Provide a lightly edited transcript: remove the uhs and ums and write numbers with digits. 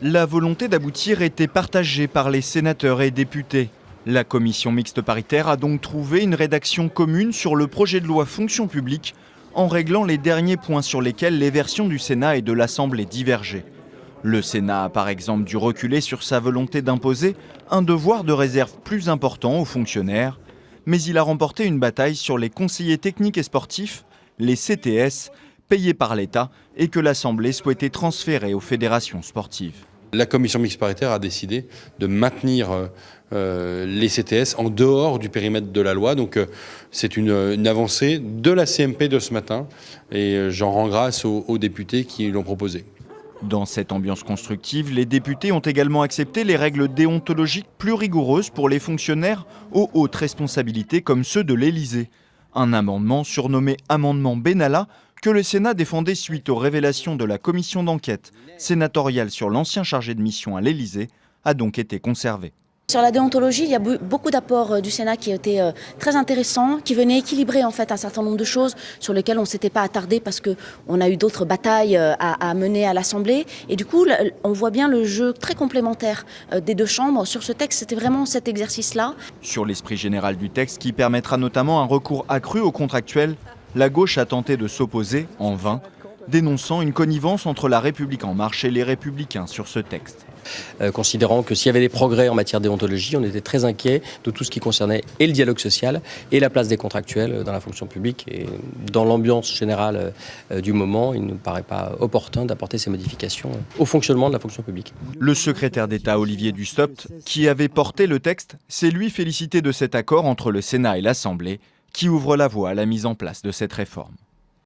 La volonté d'aboutir était partagée par les sénateurs et députés. La commission mixte paritaire a donc trouvé une rédaction commune sur le projet de loi fonction publique en réglant les derniers points sur lesquels les versions du Sénat et de l'Assemblée divergeaient. Le Sénat a par exemple dû reculer sur sa volonté d'imposer un devoir de réserve plus important aux fonctionnaires, mais il a remporté une bataille sur les conseillers techniques et sportifs, les CTS, payés par l'État et que l'Assemblée souhaitait transférer aux fédérations sportives. La commission mixte paritaire a décidé de maintenir les CTS en dehors du périmètre de la loi. Donc c'est une avancée de la CMP de ce matin et j'en rends grâce aux députés qui l'ont proposé. Dans cette ambiance constructive, les députés ont également accepté les règles déontologiques plus rigoureuses pour les fonctionnaires aux hautes responsabilités comme ceux de l'Élysée. Un amendement surnommé amendement Benalla que le Sénat défendait suite aux révélations de la commission d'enquête sénatoriale sur l'ancien chargé de mission à l'Élysée a donc été conservé. Sur la déontologie, il y a beaucoup d'apports du Sénat qui étaient très intéressants, qui venaient équilibrer en fait un certain nombre de choses sur lesquelles on ne s'était pas attardé parce qu'on a eu d'autres batailles à mener à l'Assemblée. Et du coup, on voit bien le jeu très complémentaire des deux chambres. Sur ce texte, c'était vraiment cet exercice-là. Sur l'esprit général du texte qui permettra notamment un recours accru aux contractuels, la gauche a tenté de s'opposer, en vain, dénonçant une connivence entre La République En Marche et les Républicains sur ce texte. Considérant que s'il y avait des progrès en matière de déontologie, on était très inquiets de tout ce qui concernait et le dialogue social et la place des contractuels dans la fonction publique. Et dans l'ambiance générale du moment, il ne nous paraît pas opportun d'apporter ces modifications au fonctionnement de la fonction publique. Le secrétaire d'État Olivier Dussopt, qui avait porté le texte, s'est lui félicité de cet accord entre le Sénat et l'Assemblée, qui ouvre la voie à la mise en place de cette réforme.